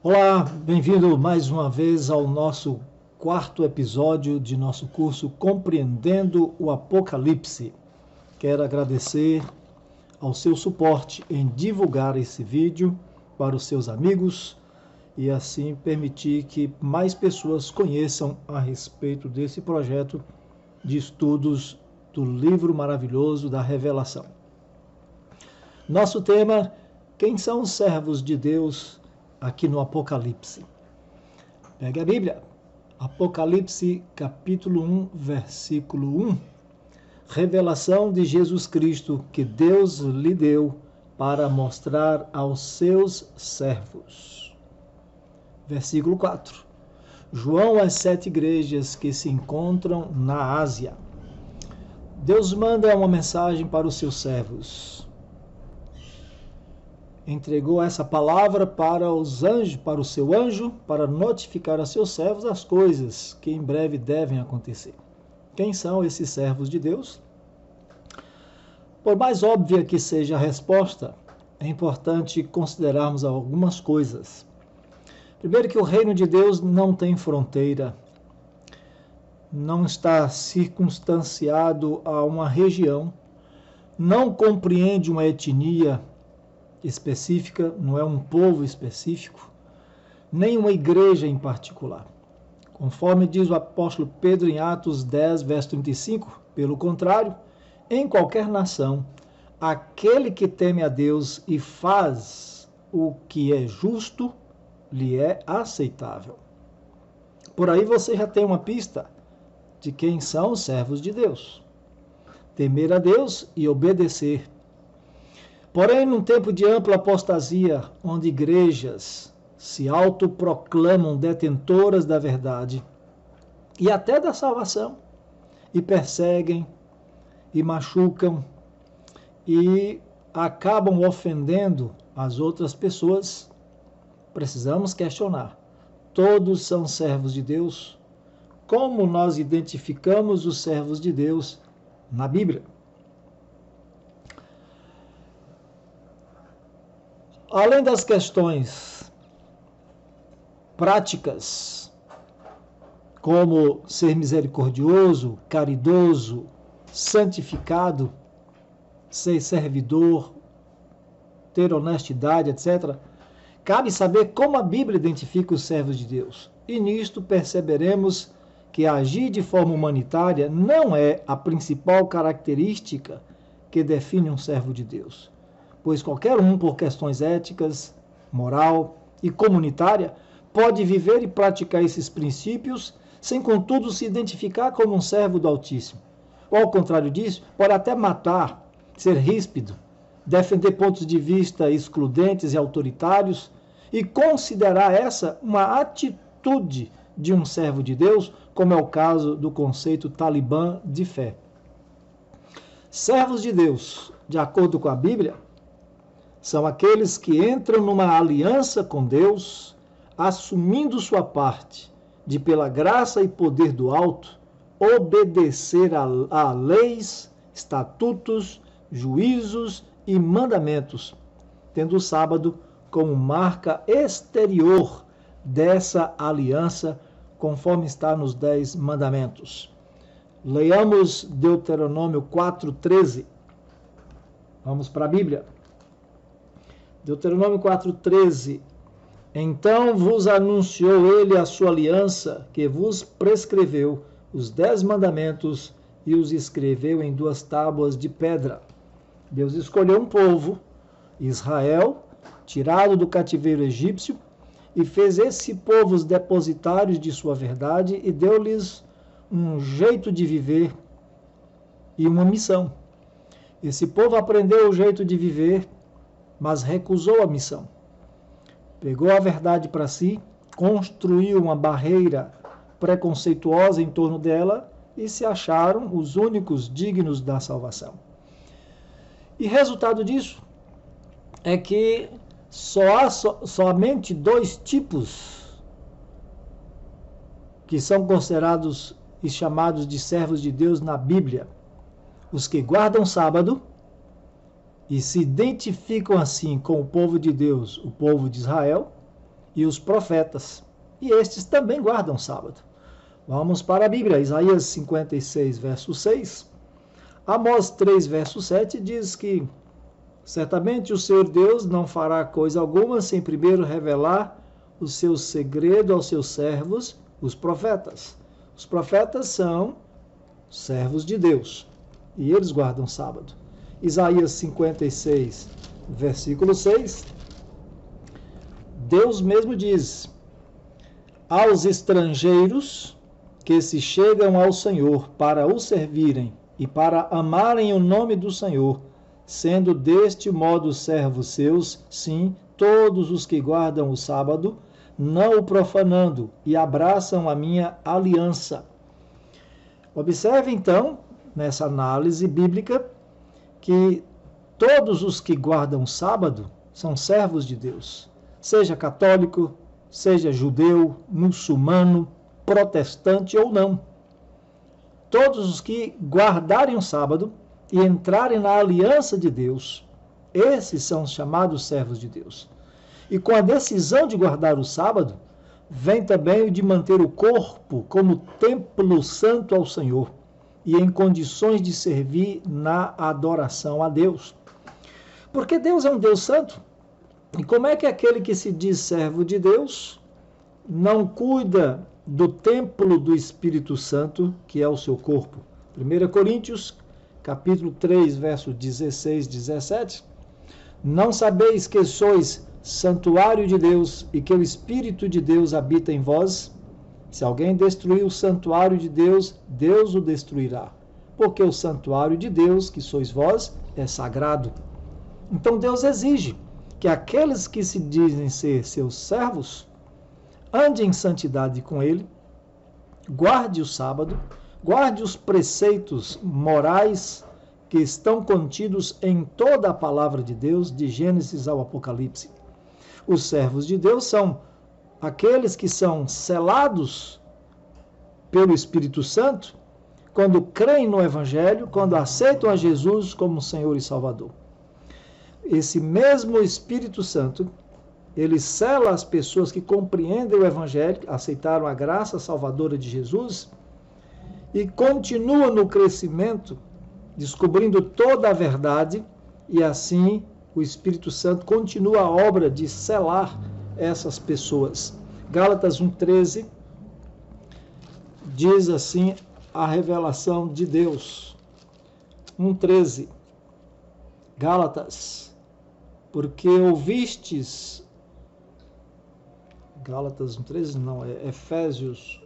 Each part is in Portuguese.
Olá, bem-vindo mais uma vez ao nosso quarto episódio de nosso curso Compreendendo o Apocalipse. Quero agradecer ao seu suporte em divulgar esse vídeo para os seus amigos e assim permitir que mais pessoas conheçam a respeito desse projeto de estudos do livro maravilhoso da Revelação. Nosso tema: quem são os servos de Deus aqui no Apocalipse? Pegue a Bíblia, Apocalipse capítulo 1, versículo 1. Revelação de Jesus Cristo que Deus lhe deu para mostrar aos seus servos. Versículo 4. João às 7 igrejas que se encontram na Ásia. Deus manda uma mensagem para os seus servos. Entregou essa palavra para os anjos, para o seu anjo, para notificar a seus servos as coisas que em breve devem acontecer. Quem são esses servos de Deus? Por mais óbvia que seja a resposta, é importante considerarmos algumas coisas. Primeiro, que o reino de Deus não tem fronteira, não está circunstanciado a uma região, não compreende uma etnia específica, não é um povo específico, nem uma igreja em particular. Conforme diz o apóstolo Pedro em Atos 10, verso 35, pelo contrário, em qualquer nação, aquele que teme a Deus e faz o que é justo, lhe é aceitável. Por aí você já tem uma pista de quem são os servos de Deus. Temer a Deus e obedecer. Porém, num tempo de ampla apostasia, onde igrejas se autoproclamam detentoras da verdade e até da salvação, e perseguem, e machucam, e acabam ofendendo as outras pessoas, precisamos questionar: todos são servos de Deus? Como nós identificamos os servos de Deus na Bíblia? Além das questões práticas, como ser misericordioso, caridoso, santificado, ser servidor, ter honestidade, etc., cabe saber como a Bíblia identifica os servos de Deus. E nisto perceberemos que agir de forma humanitária não é a principal característica que define um servo de Deus, pois qualquer um, por questões éticas, moral e comunitária, pode viver e praticar esses princípios sem, contudo, se identificar como um servo do Altíssimo. Ou, ao contrário disso, pode até matar, ser ríspido, defender pontos de vista excludentes e autoritários e considerar essa uma atitude de um servo de Deus, como é o caso do conceito talibã de fé. Servos de Deus, de acordo com a Bíblia, são aqueles que entram numa aliança com Deus, assumindo sua parte de, pela graça e poder do alto, obedecer a leis, estatutos, juízos e mandamentos, tendo o sábado como marca exterior dessa aliança, conforme está nos 10 mandamentos. Leiamos Deuteronômio 4:13. Vamos para a Bíblia. Deuteronômio 4:13. Então vos anunciou ele a sua aliança, que vos prescreveu os 10 mandamentos e os escreveu em 2 tábuas de pedra. Deus escolheu um povo, Israel, tirado do cativeiro egípcio, e fez esse povo os depositários de sua verdade e deu-lhes um jeito de viver e uma missão. Esse povo aprendeu o jeito de viver, mas recusou a missão. Pegou a verdade para si, construiu uma barreira preconceituosa em torno dela e se acharam os únicos dignos da salvação. E resultado disso é que só há somente 2 tipos que são considerados e chamados de servos de Deus na Bíblia: os que guardam sábado e se identificam assim com o povo de Deus, o povo de Israel, e os profetas, e estes também guardam sábado. Vamos para a Bíblia, Isaías 56, verso 6. Amós 3, verso 7 diz que certamente o Senhor Deus não fará coisa alguma sem primeiro revelar o seu segredo aos seus servos, os profetas. Os profetas são servos de Deus e eles guardam sábado. Isaías 56, versículo 6. Deus mesmo diz: aos estrangeiros que se chegam ao Senhor para o servirem e para amarem o nome do Senhor, sendo deste modo servos seus, sim, todos os que guardam o sábado, não o profanando, e abraçam a minha aliança. Observe então, nessa análise bíblica, que todos os que guardam o sábado são servos de Deus, seja católico, seja judeu, muçulmano, protestante ou não. Todos os que guardarem o sábado e entrarem na aliança de Deus, esses são chamados servos de Deus. E com a decisão de guardar o sábado, vem também o de manter o corpo como templo santo ao Senhor e em condições de servir na adoração a Deus. Porque Deus é um Deus santo. E como é que aquele que se diz servo de Deus não cuida do templo do Espírito Santo, que é o seu corpo? 1 Coríntios, capítulo 3, versos 16 e 17. Não sabeis que sois santuário de Deus e que o Espírito de Deus habita em vós? Se alguém destruir o santuário de Deus, Deus o destruirá. Porque o santuário de Deus, que sois vós, é sagrado. Então Deus exige que aqueles que se dizem ser seus servos ande em santidade com ele, guarde o sábado, guarde os preceitos morais que estão contidos em toda a palavra de Deus, de Gênesis ao Apocalipse. Os servos de Deus são aqueles que são selados pelo Espírito Santo quando creem no Evangelho, quando aceitam a Jesus como Senhor e Salvador. Esse mesmo Espírito Santo, ele sela as pessoas que compreendem o Evangelho, aceitaram a graça salvadora de Jesus e continuam no crescimento, descobrindo toda a verdade, e assim o Espírito Santo continua a obra de selar essas pessoas. Gálatas 1,13 diz assim a revelação de Deus. 1,13. Gálatas, porque ouvistes... Gálatas 1,13 não, é Efésios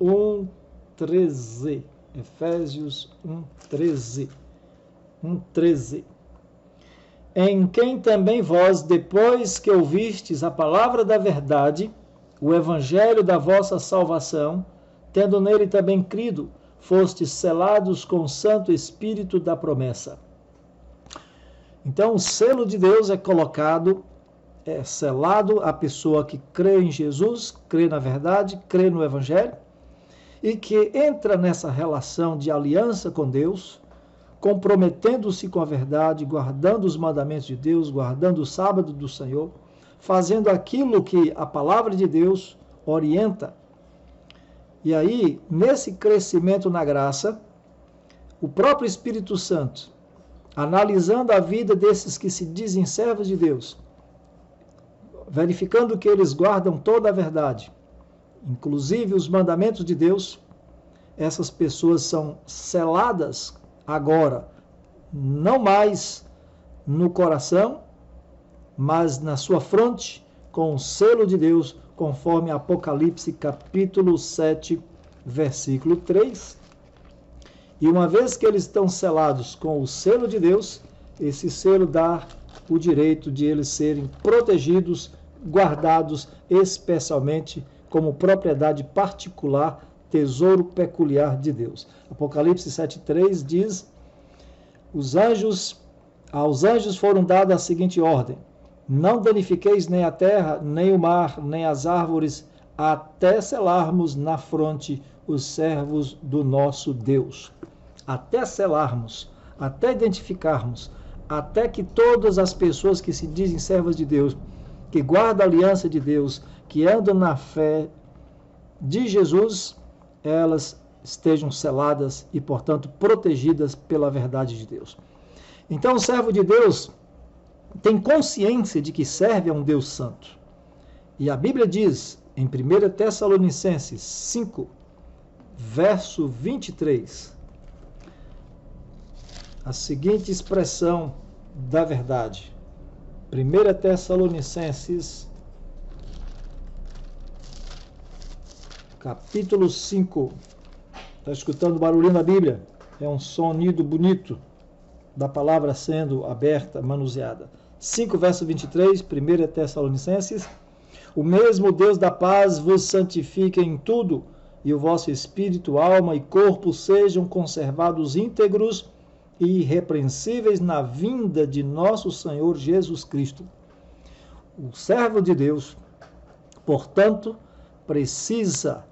1,13. Efésios 1,13. 1,13. Em quem também vós, depois que ouvistes a palavra da verdade, o evangelho da vossa salvação, tendo nele também crido, fostes selados com o Santo Espírito da promessa. Então, o selo de Deus é colocado, é selado a pessoa que crê em Jesus, crê na verdade, crê no evangelho, e que entra nessa relação de aliança com Deus, comprometendo-se com a verdade, guardando os mandamentos de Deus, guardando o sábado do Senhor, fazendo aquilo que a palavra de Deus orienta. E aí, nesse crescimento na graça, o próprio Espírito Santo, analisando a vida desses que se dizem servos de Deus, verificando que eles guardam toda a verdade, inclusive os mandamentos de Deus, essas pessoas são seladas agora, não mais no coração, mas na sua fronte, com o selo de Deus, conforme Apocalipse capítulo 7, versículo 3. E uma vez que eles estão selados com o selo de Deus, esse selo dá o direito de eles serem protegidos, guardados especialmente como propriedade particular, tesouro peculiar de Deus. Apocalipse 7,3 diz: aos anjos foram dadas a seguinte ordem: não danifiqueis nem a terra, nem o mar, nem as árvores, até selarmos na fronte os servos do nosso Deus. Até selarmos, até identificarmos, até que todas as pessoas que se dizem servas de Deus que guardam a aliança de Deus, que andam na fé de Jesus, elas estejam seladas e, portanto, protegidas pela verdade de Deus. Então, o servo de Deus tem consciência de que serve a um Deus santo. E a Bíblia diz, em 1 Tessalonicenses 5, verso 23, a seguinte expressão da verdade. 1 Tessalonicenses, capítulo 5. Está escutando o barulhinho da Bíblia? É um sonido bonito da palavra sendo aberta, manuseada. 5, verso 23, 1 Tessalonicenses. O mesmo Deus da paz vos santifique em tudo, e o vosso espírito, alma e corpo sejam conservados íntegros e irrepreensíveis na vinda de nosso Senhor Jesus Cristo. O servo de Deus, portanto, precisa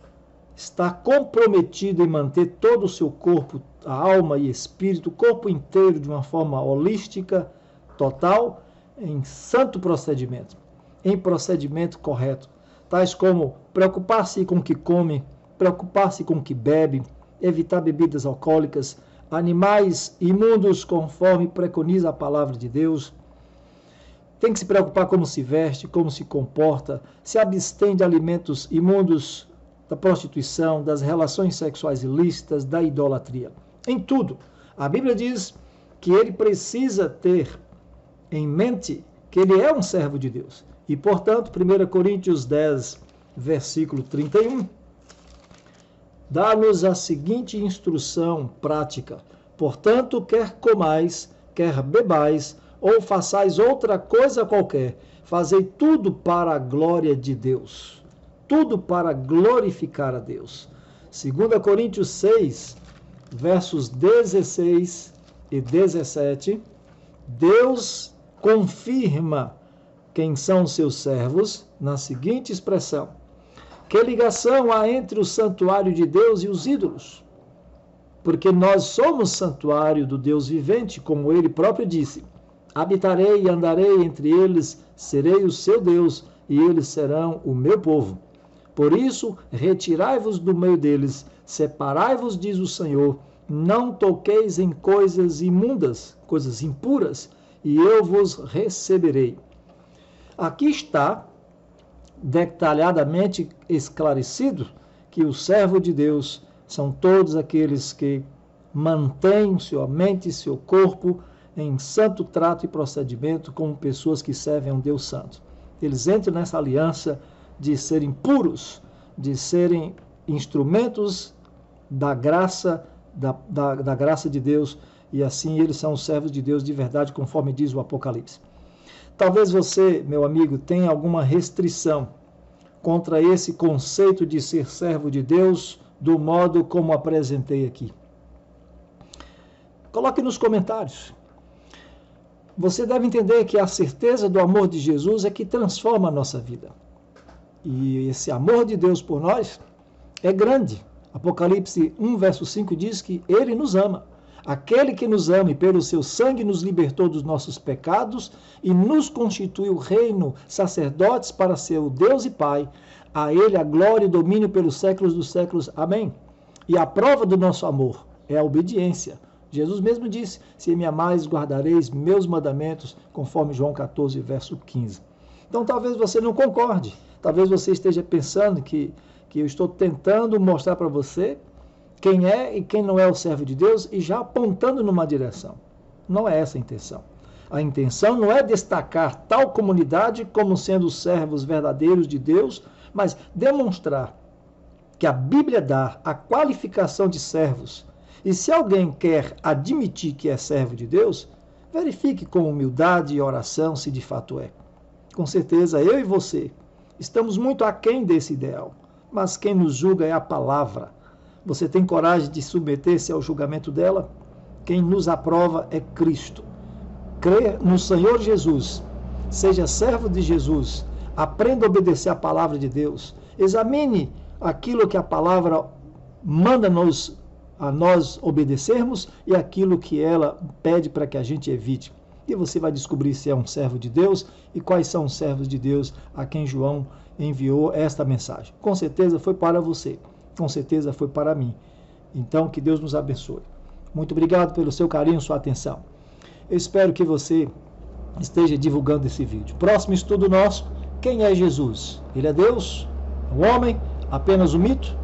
estar comprometido em manter todo o seu corpo, a alma e espírito, o corpo inteiro de uma forma holística, total, em santo procedimento, em procedimento correto, tais como preocupar-se com o que come, preocupar-se com o que bebe, evitar bebidas alcoólicas, animais imundos conforme preconiza a palavra de Deus. Tem que se preocupar como se veste, como se comporta, se abstém de alimentos imundos, da prostituição, das relações sexuais ilícitas, da idolatria. Em tudo, a Bíblia diz que ele precisa ter em mente que ele é um servo de Deus. E, portanto, 1 Coríntios 10, versículo 31, dá-nos a seguinte instrução prática: portanto, quer comais, quer bebais, ou façais outra coisa qualquer, fazei tudo para a glória de Deus. Tudo para glorificar a Deus. 2 Coríntios 6, versos 16 e 17, Deus confirma quem são seus servos na seguinte expressão: que ligação há entre o santuário de Deus e os ídolos? Porque nós somos santuário do Deus vivente, como ele próprio disse: habitarei e andarei entre eles, serei o seu Deus, e eles serão o meu povo. Por isso, retirai-vos do meio deles, separai-vos, diz o Senhor, não toqueis em coisas imundas, coisas impuras, e eu vos receberei. Aqui está detalhadamente esclarecido que o servo de Deus são todos aqueles que mantêm sua mente e seu corpo em santo trato e procedimento como pessoas que servem a um Deus santo. Eles entram nessa aliança de serem puros, de serem instrumentos da graça, da graça de Deus, e assim eles são servos de Deus de verdade, conforme diz o Apocalipse. Talvez você, meu amigo, tenha alguma restrição contra esse conceito de ser servo de Deus do modo como apresentei aqui. Coloque nos comentários. Você deve entender que a certeza do amor de Jesus é que transforma a nossa vida. E esse amor de Deus por nós é grande. Apocalipse 1, verso 5 diz que Ele nos ama. Aquele que nos ama e pelo seu sangue nos libertou dos nossos pecados e nos constituiu reino, sacerdotes para seu Deus e Pai. A Ele a glória e domínio pelos séculos dos séculos. Amém. E a prova do nosso amor é a obediência. Jesus mesmo disse: se me amais, guardareis meus mandamentos, conforme João 14, verso 15. Então talvez você não concorde. Talvez você esteja pensando que eu estou tentando mostrar para você quem é e quem não é o servo de Deus e já apontando numa direção. Não é essa a intenção. A intenção não é destacar tal comunidade como sendo os servos verdadeiros de Deus, mas demonstrar que a Bíblia dá a qualificação de servos. E se alguém quer admitir que é servo de Deus, verifique com humildade e oração se de fato é. Com certeza eu e você estamos muito aquém desse ideal, mas quem nos julga é a palavra. Você tem coragem de submeter-se ao julgamento dela? Quem nos aprova é Cristo. Crê no Senhor Jesus, seja servo de Jesus, aprenda a obedecer a palavra de Deus, examine aquilo que a palavra manda a nós obedecermos e aquilo que ela pede para que a gente evite. e você vai descobrir se é um servo de Deus e quais são os servos de Deus a quem João enviou esta mensagem. Com certeza foi para você, com certeza foi para mim. Então, que Deus nos abençoe. Muito obrigado pelo seu carinho, sua atenção. Eu espero que você esteja divulgando esse vídeo. Próximo estudo nosso, quem é Jesus? Ele é Deus? É um homem? Apenas um mito?